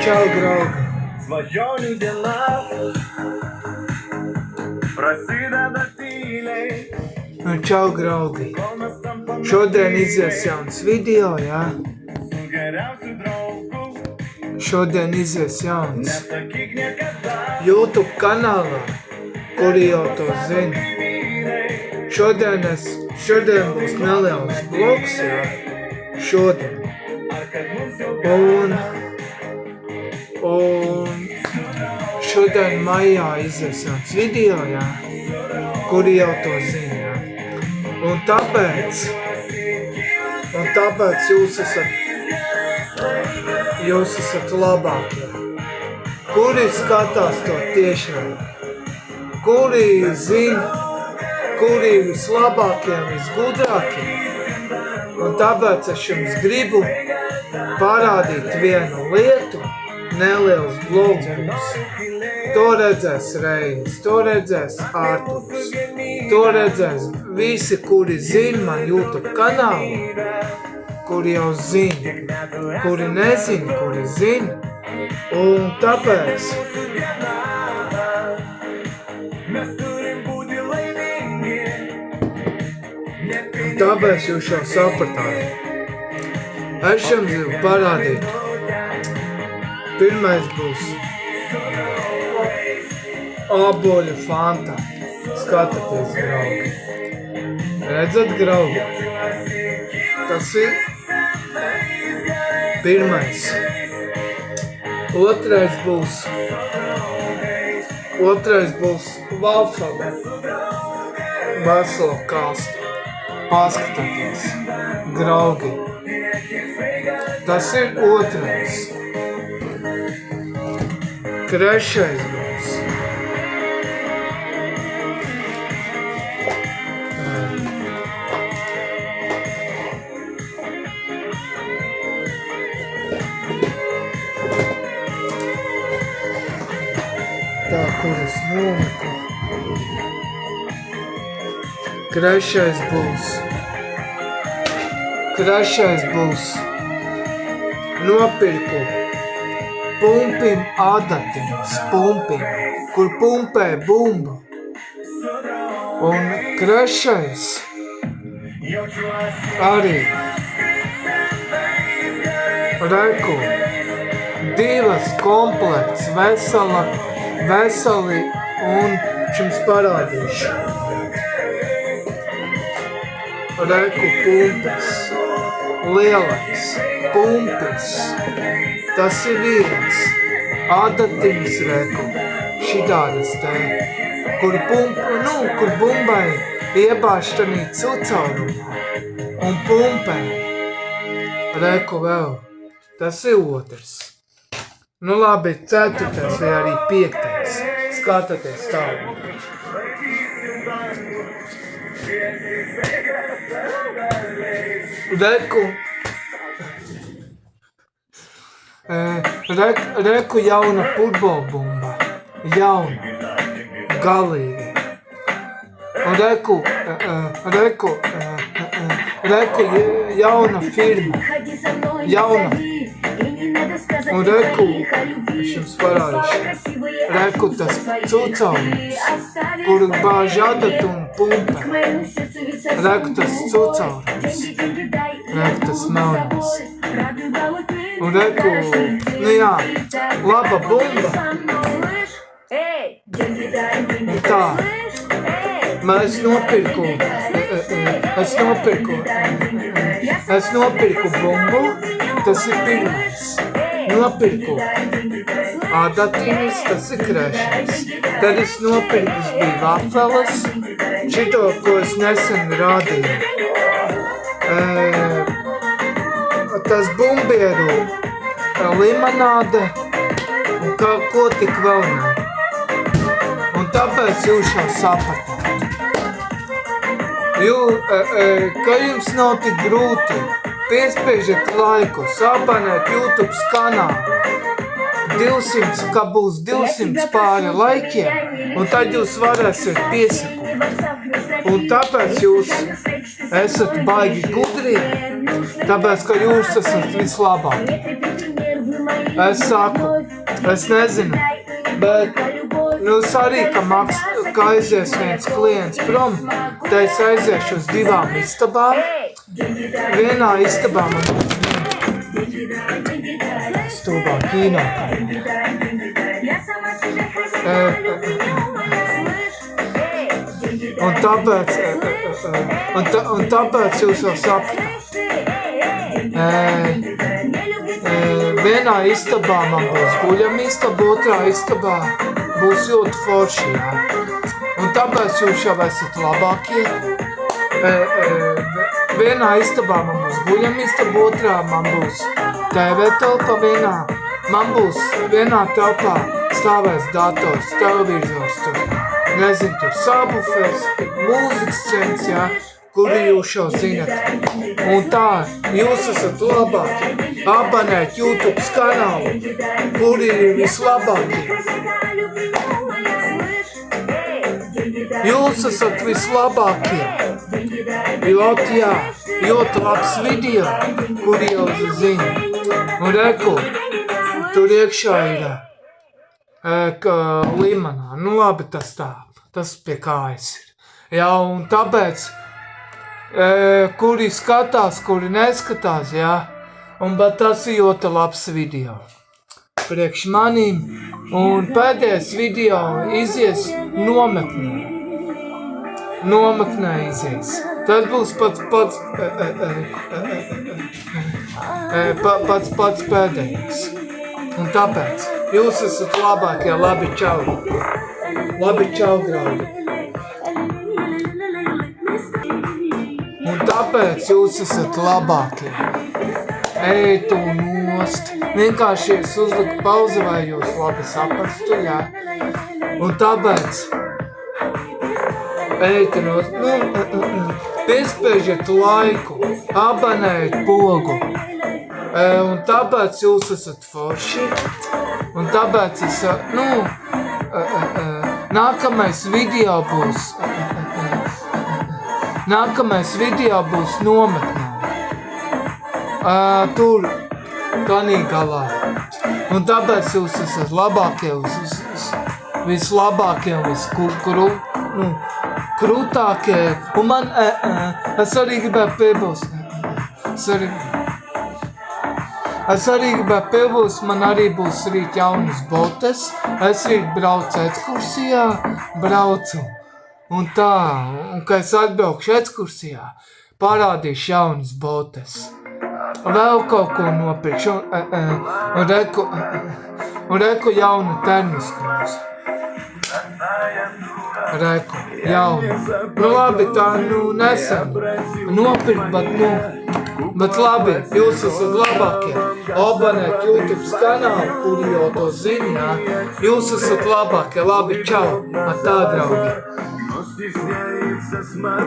Čau, draugi! Svajonių diena prasideda tyliai. Čau, draugi! Šodien izies jauns video, jā? Su geriausiu draugu Šodien izies jauns nesakyk niekada. YouTube kanālā, kuri jau to zina. Šodien būs neliels blogs, jā? Šodien. Un šodien maijā izies jauns video, jā? Kuri jau to zina, jā? Un tāpēc jūs esat labākie. Kuri skatās to tiešām? Kuri zina, kuri vislabākie un visgudrākie? Un tāpēc es jums gribu parādīt vienu lietu, neliels blogs. To redzēs Reinis, to redzēs Ārturs, to redzēs visi, kuri zina man YouTube kanālu, kuri jau zina, kuri nezina, kuri zina. Un tāpēc jūs jau sapratāt. Es jums gribu parādīt. Pirmais būs āboļu fanta. Skatieties, draugi. Redzat, draugi? Tas ir pirmais. Otrais būs vafeli. Veselo kastu. Paskatieties, draugi. Tas ir otrais. Trešais būs tā, kur es nometu. Trešais būs nopirku pumpim adatiņas, kur pumpē bumbu. Un trešais arī reku, 2 komplekts, veseli un jums parādīšu. Reku pumpis, lielais pumpis, tas ir viens, adatiņas reku, šitādas te, kur bumbai iebāž tanī cucaurumā un pumpē. Reku vēl, tas ir otrs. Nu labi, 4. vai arī 5. Skatāties tālāk. Reku jauna purbolbumba, jauna, galīgi. Un reku jauna firma, jauna. Un reku, es jums parādīšu, reku tas cucaurums, kur bāž adatu un pumpē. Reku tas cucaurums, reku tas melnās. Un reku, nu jā, laba bumba. Un tā, es nopirku bumbu, tas ir pirmais. Nopirku adatiņas, tas ir trešais. Tad es nopirku bija vafeles, šito, ko es nesen rādīju. Tas bumbieru limonāde un ko tik vēl ne. Un tāpēc jūs jau sapratāt. Ka jums nav tik grūti, piespiežiet laiku, abonēt YouTube kanālu. 200, ka būs 200 pāri laikiem, un tad jūs varēsiet piesakot. Un tāpēc jūs esat baigi gudrie, tāpēc, ka jūs esat vislabāk. Es saku, es nezinu, bet, nu, sarīka ka aizies viens klients prom, tad es aiziešu uz 2 istabām. Vienā istabā man stūbā kīnā. Un tāpēc jūs vēl sapratāt. Vienā istabā man būs guļamistaba, otrā istabā būs ļoti forši, jā. Un tāpēc jūs jau esat labākie. Vienā istabā man būs guļamistaba, otrā man būs TV telpa vienā. Man būs vienā telpā stāvēs dators, televizors, tur, nezinu, tur subwoofers, mūzikas centrs, jā, kuri jūs jau zinat. Un tā, jūs esat labākie. Abonēt YouTube kanālu, kuri ir vislabākie. Jūs esat vislabākie. Ļoti labs video, kuri jau zina. Un reku, tur iekšā ir limonā. Nu labi, tas pie kājas ir. Jā, un tāpēc, kuri skatās, kuri neskatās, jā. Bet tas ir ļoti labs video. Priekš manīm. Un pēdējais video izies nometnē. Nometnē izies. Tas būs pats pēdējais. Un tāpēc jūs esat labākie. Labi, čau. Labi, čau, graudi. Un tāpēc jūs esat labākie. Ej tu nost. Vienkārši es uzliku pauzi, vai jūs labi saprastu, jā. Un tāpēc ej tu nost. Piespiežiet laiku, abonējiet pogu. Un tāpēc jūs esat forši. Un tāpēc nākamais video būs nometnē. Tur, kanī galā. Un tāpēc jūs esat labākie, vislabākie un krūtākie. Un man, es arī gribēju piebilst. Man arī būs rīt jaunas botes. Es rīt braucu ekskursijā, Un tā, un kad es atbraukšu ekskursijā, parādīšu jaunas botes. Vēl kaut ko nopirkšu, un reku jaunu termiskrūzi. Reku, jaunu. Nu labi, tā nesen nopirkt, bet labi, jūs esat labākie. Abonēt YouTube kanālu, kuri jau to zina, jūs esat labākie. Labi, čau, tā, draugi.